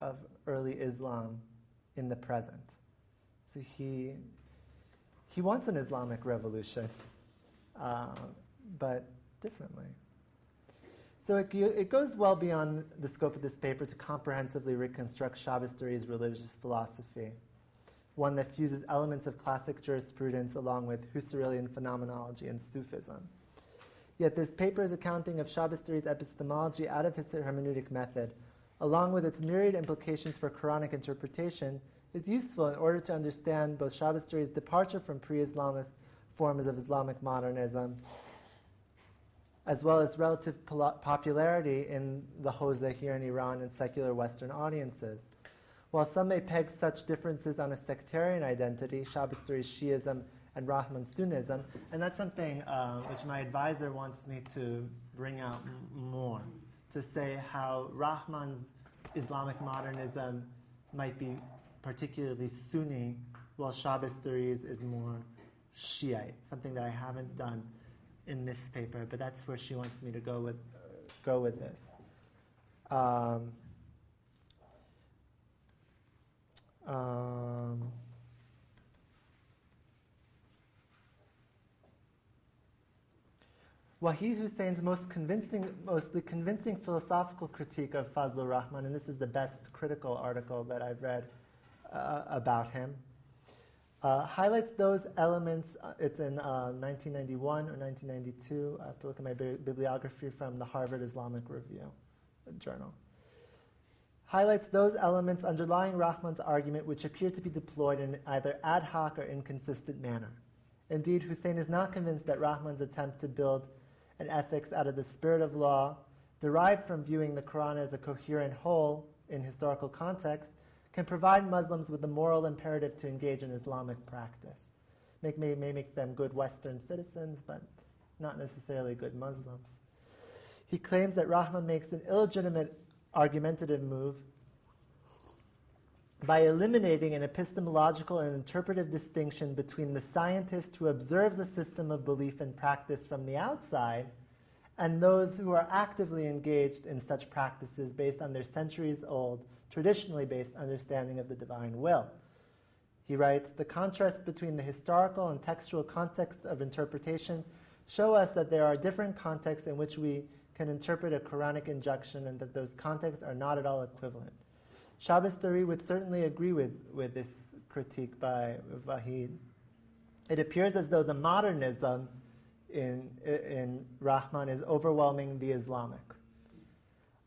of early Islam in the present. So he wants an Islamic revolution, but differently. So it goes well beyond the scope of this paper to comprehensively reconstruct Shabbistari's religious philosophy, one that fuses elements of classic jurisprudence along with Husserlian phenomenology and Sufism. Yet this paper's accounting of Shabbistari's epistemology out of his hermeneutic method, along with its myriad implications for Quranic interpretation, is useful in order to understand both Shabbistari's departure from pre-Islamist forms of Islamic modernism, as well as relative popularity in the Hawza here in Iran and secular Western audiences. While some may peg such differences on a sectarian identity, Shabbistari's Shi'ism and Rahman's Sunnism, and that's something which my advisor wants me to bring out more, to say how Rahman's Islamic modernism might be particularly Sunni, while Shabbistari's is more Shiite, something that I haven't done in this paper, but that's where she wants me to go with this. Wahid Hussein's mostly convincing philosophical critique of Fazlur Rahman, and this is the best critical article that I've read about him, highlights those elements. It's in 1991 or 1992. I have to look at my bibliography from the Harvard Islamic Review journal. Highlights those elements underlying Rahman's argument which appear to be deployed in either ad hoc or inconsistent manner. Indeed, Hussein is not convinced that Rahman's attempt to build an ethics out of the spirit of law, derived from viewing the Quran as a coherent whole in historical context, can provide Muslims with the moral imperative to engage in Islamic practice. May make them good Western citizens, but not necessarily good Muslims. He claims that Rahman makes an illegitimate argumentative move by eliminating an epistemological and interpretive distinction between the scientist who observes a system of belief and practice from the outside and those who are actively engaged in such practices based on their centuries-old, traditionally based understanding of the divine will. He writes, "The contrast between the historical and textual contexts of interpretation show us that there are different contexts in which we can interpret a Quranic injunction and that those contexts are not at all equivalent." Shabbistari would certainly agree with this critique by Wahid. It appears as though the modernism in Rahman is overwhelming the Islamic.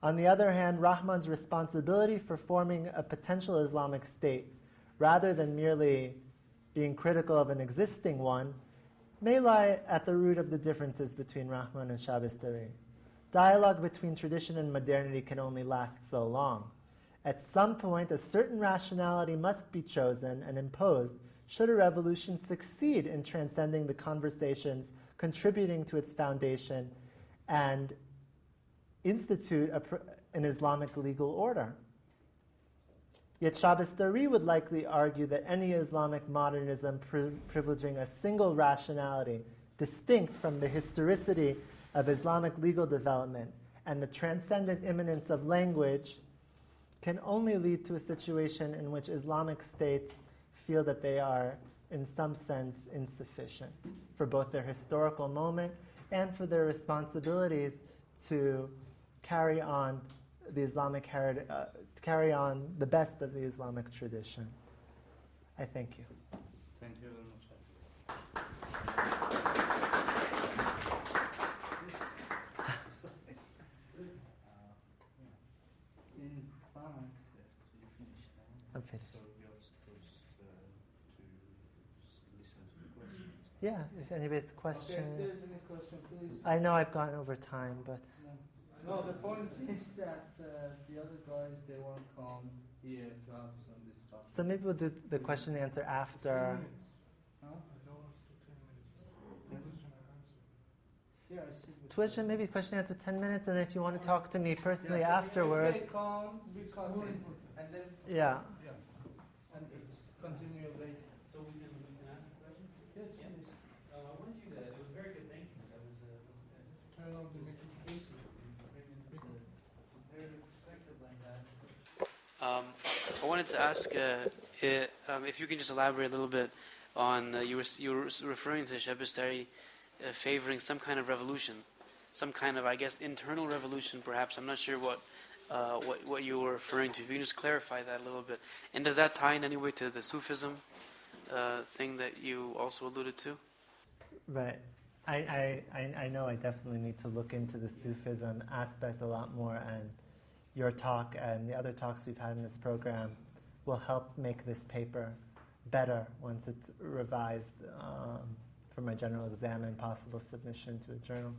On the other hand, Rahman's responsibility for forming a potential Islamic state, rather than merely being critical of an existing one, may lie at the root of the differences between Rahman and Shabbistari. Dialogue between tradition and modernity can only last so long. At some point, a certain rationality must be chosen and imposed should a revolution succeed in transcending the conversations contributing to its foundation and institute an Islamic legal order. Yet Shabbistari would likely argue that any Islamic modernism privileging a single rationality distinct from the historicity of Islamic legal development and the transcendent immanence of language can only lead to a situation in which Islamic states feel that they are, in some sense, insufficient for both their historical moment and for their responsibilities to carry on the Islamic heritage, carry on the best of the Islamic tradition. I thank you. Thank you very much. In fact, you finished now? I'm finished. So you're supposed to listen to the questions. Yeah, if anybody has a question. Okay, if there's any question, please. I know I've gone over time, but... No, the point is that the other guys, they won't come here to have some discussion. So maybe we'll do the question and answer after... 10 minutes. Huh? I don't want to do 10 minutes. Question and answer. Yeah, I see. Tuition, maybe question and answer 10 minutes, and if you want to talk to me personally Yeah, afterwards... If they come, we continue. And then... Yeah. And it's continue later. So we can ask the question? Yes, Yeah. please. I wanted you to, it was very good thinking. That was Turn on the notification. very perspective like that. I wanted to ask if you can just elaborate a little bit on you were referring to Shabistari favoring some kind of revolution, some kind of, I guess, internal revolution, perhaps. I'm not sure what you were referring to. If you can just clarify that a little bit. And does that tie in any way to the Sufism thing that you also alluded to? Right. I know I definitely need to look into the Sufism aspect a lot more, and your talk and the other talks we've had in this program will help make this paper better once it's revised for my general exam and possible submission to a journal.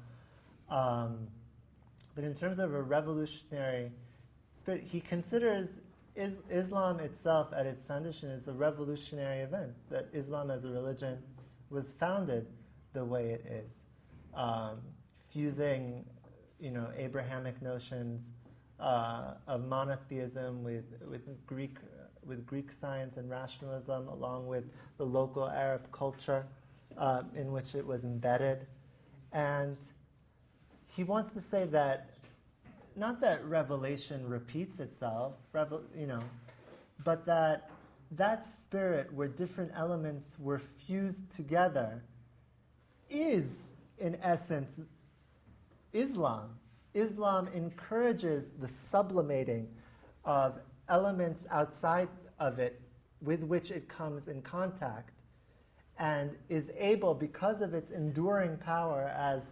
But in terms of a revolutionary spirit, he considers Islam itself at its foundation is a revolutionary event, that Islam as a religion was founded the way it is, fusing, Abrahamic notions of monotheism with Greek science and rationalism, along with the local Arab culture in which it was embedded. And he wants to say that not that revelation repeats itself, but that spirit where different elements were fused together is, in essence, Islam. Islam encourages the sublimating of elements outside of it with which it comes in contact, and is able, because of its enduring power as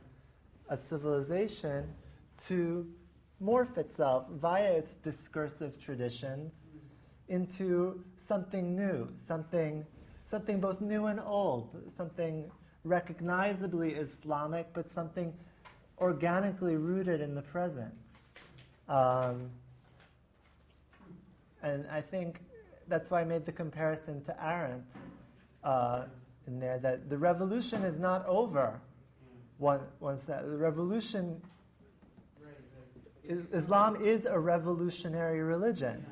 a civilization, to morph itself via its discursive traditions into something new, something both new and old, something recognizably Islamic, but something organically rooted in the present. And I think that's why I made the comparison to Arendt in there, that the revolution is not over once that the revolution. Islam is a revolutionary religion.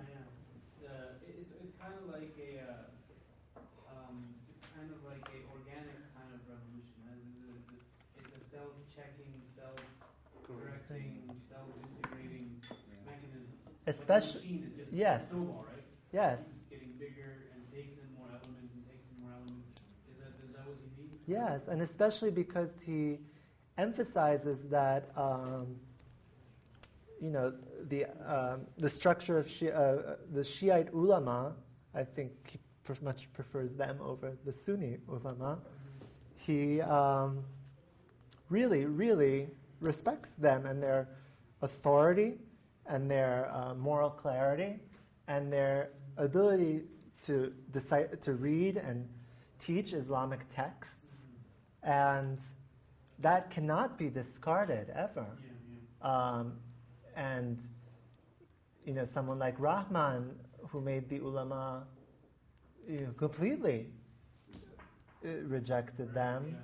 It's kind of like a organic kind of revolution. It's a self-checking, self-correcting, self-integrating mechanism. Especially, Like a machine, it's just yes, a snowball, right? yes, It's getting bigger and takes in more elements and takes in more elements. Is that what he means? yes, and especially because he emphasizes that the structure of the Shiite ulama. I think he much prefers them over the Sunni ulama. He really respects them and their authority and their moral clarity and their ability to read and teach Islamic texts, and that cannot be discarded ever. And someone like Rahman, who made the ulama, completely rejected them,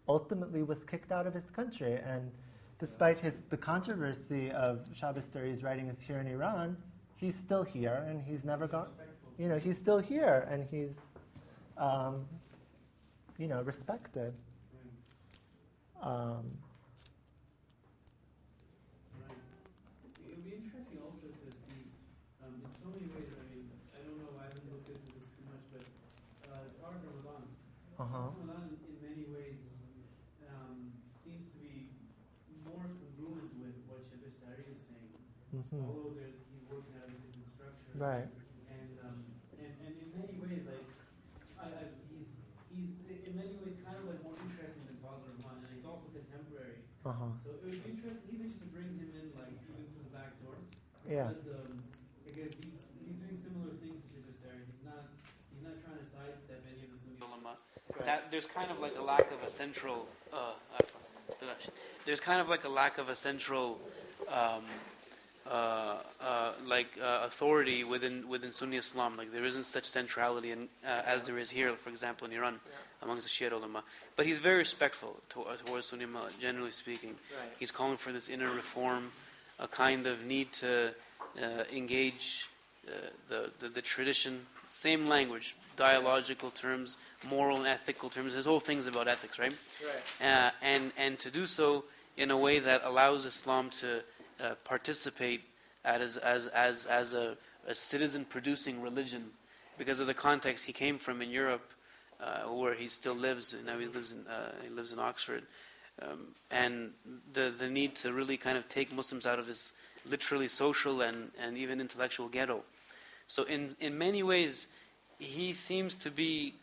ultimately was kicked out of his country. And despite the controversy of Shabistari's writings here in Iran, he's still here, and he's never gone. He's still here, and he's respected. It would be interesting also to see, in so many ways, I don't know, I haven't looked into this too much, but our Ramadan. Ramadan, in many ways, seems to be more congruent with what Shabistari is saying. Although he's working out a different structure. Right. And in many ways, he's in many ways kind of like more interesting than Father Rahman, and he's also contemporary. So it would be interesting even just to bring him in, like even through the back door. Yeah. Because he's doing similar things to Shabistari. He's not trying to sidestep any of the Sunni ulama. That there's kind of like a lack of a central. There's kind of like a lack of a central. Authority within Sunni Islam. Like there isn't such centrality as there is here, for example, in Iran, amongst the Shia ulama. But he's very respectful towards Sunni ulama, generally speaking. Right. He's calling for this inner reform, a kind of need to engage the tradition, same language, dialogical terms, moral and ethical terms. His whole thing's about ethics, right? Right. And to do so in a way that allows Islam to participate as a citizen-producing religion because of the context he came from in Europe, where he still lives. Now he lives in Oxford, and the need to really kind of take Muslims out of this literally social and even intellectual ghetto. So in many ways, he seems to be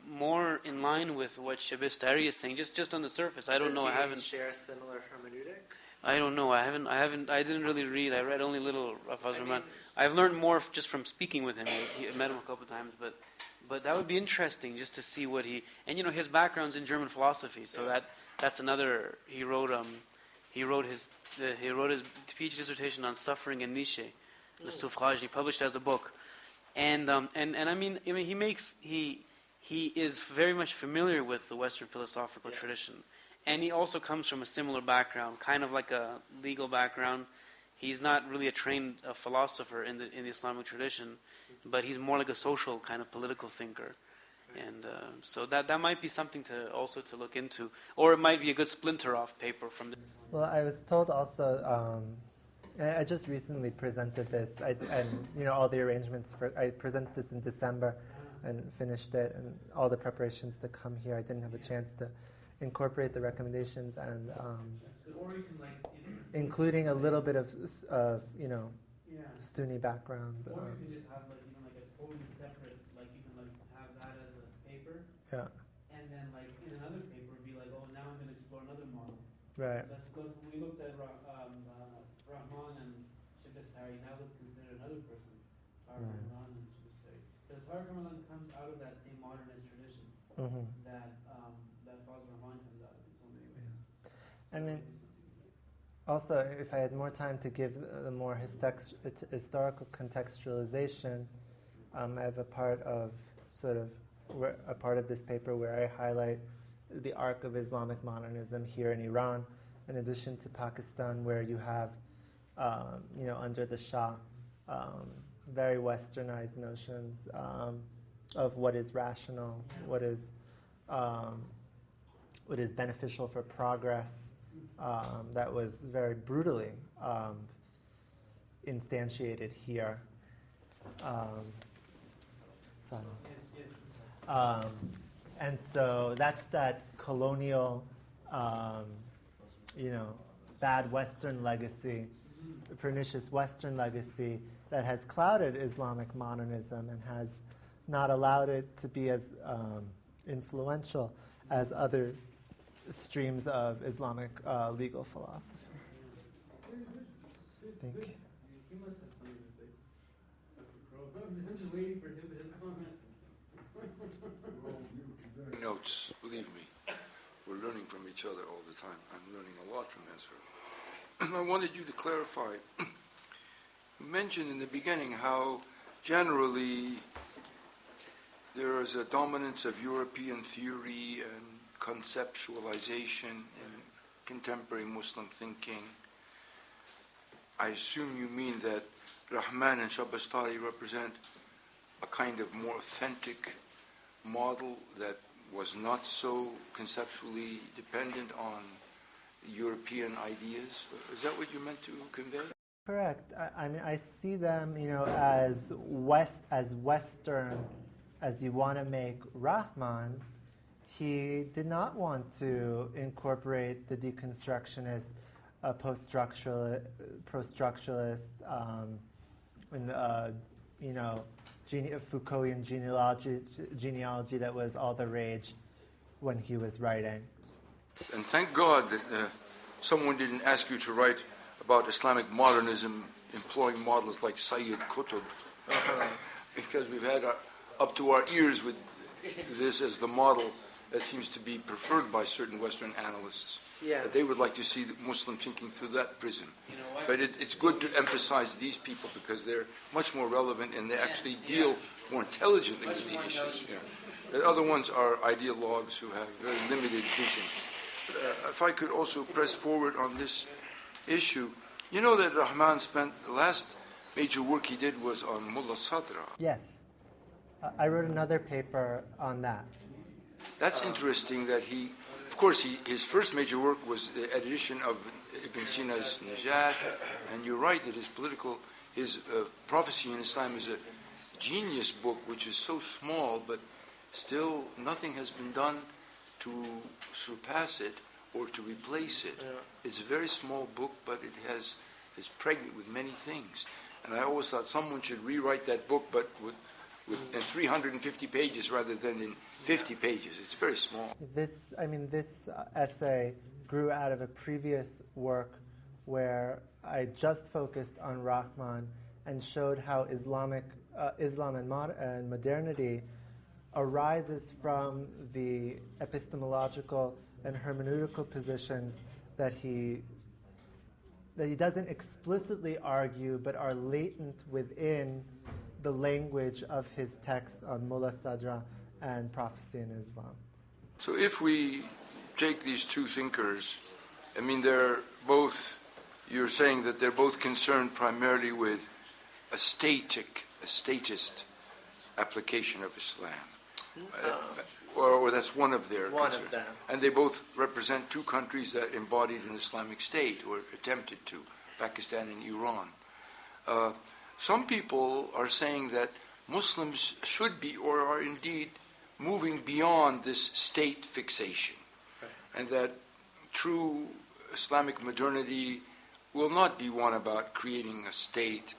more in line with what Shabistari is saying, just on the surface. I don't know. I haven't share a similar hermeneutic. I don't know. I didn't really read. I read only little of Rahman. I've learned more just from speaking with him. I met him a couple of times, but that would be interesting just to see what he, and his background's in German philosophy, so that's another. He wrote his PhD dissertation on suffering and Nietzsche, Le Suffrage. He published it as a book, and I mean he is very much familiar with the Western philosophical tradition. And he also comes from a similar background, kind of like a legal background. He's not really a trained philosopher in the Islamic tradition, but he's more like a social kind of political thinker. And so that might be something to look into, or it might be a good splinter off paper from this. Well, I was told also. I just recently presented this, and all the arrangements for. I presented this in December, and finished it, and all the preparations to come here. I didn't have a chance to incorporate the recommendations and including a little bit of Sunni background. Or you can just have a totally separate, you can have that as a paper. Yeah. And then in another paper be oh, now I'm going to explore another model. Right. We looked at Rahman and Shabistari. Now let's consider another person, Rahman and Shabistari. Because Tariq Ramadan comes out of that same modernist tradition that Fazl Rahman comes out of in so many ways. I mean, also, if I had more time to give the more historical contextualization, I have a part of this paper where I highlight the arc of Islamic modernism here in Iran, in addition to Pakistan, where you have, under the Shah, very westernized notions of what is rational, what is beneficial for progress, that was very brutally instantiated here. And so that's that colonial, bad Western legacy, pernicious Western legacy that has clouded Islamic modernism and has not allowed it to be as influential as other streams of Islamic legal philosophy. Thank you. He must have something to say. I'm just waiting for him to comment. Notes, believe me. We're learning from each other all the time. I'm learning a lot from Ezra. I wanted you to clarify. You mentioned in the beginning how generally there is a dominance of European theory and conceptualization in contemporary Muslim thinking. I assume you mean that Rahman and Shabastari represent a kind of more authentic model that was not so conceptually dependent on European ideas. Is that what you meant to convey? Correct. I mean, I see them, as Western as you want to make Rahman. He did not want to incorporate the deconstructionist, post-structuralist, Foucaultian genealogy that was all the rage when he was writing. And thank God that someone didn't ask you to write about Islamic modernism employing models like Sayyid Qutb, because we've had up to our ears with this as the model that seems to be preferred by certain Western analysts. Yeah. That they would like to see Muslim thinking through that prism. But it's good to emphasize these people because they're much more relevant and they actually deal more intelligently with the issues. Yeah. The other ones are ideologues who have very limited vision. If I could also press forward on this issue, you know that Rahman spent the last major work he did was on Mullah Sadra. Yes. I wrote another paper on that. That's interesting that his first major work was the edition of Ibn Sina's Najat, and you're right that his Prophecy in Islam is a genius book, which is so small, but still nothing has been done to surpass it or to replace it. It's a very small book, but is pregnant with many things. And I always thought someone should rewrite that book, but in 350 pages rather than in 50 pages. It's very small. This essay grew out of a previous work where I just focused on Rahman and showed how Islam and modernity arises from the epistemological and hermeneutical positions that he doesn't explicitly argue, but are latent within the language of his texts on Mullah Sadra and prophecy in Islam. So if we take these two thinkers, you're saying that they're both concerned primarily with a statist application of Islam. Or that's one of their One concerns. of them. And they both represent two countries that embodied an Islamic state, or attempted to, Pakistan and Iran. Some people are saying that Muslims should be, or are indeed, moving beyond this state fixation. Right. And that true Islamic modernity will not be one about creating a state,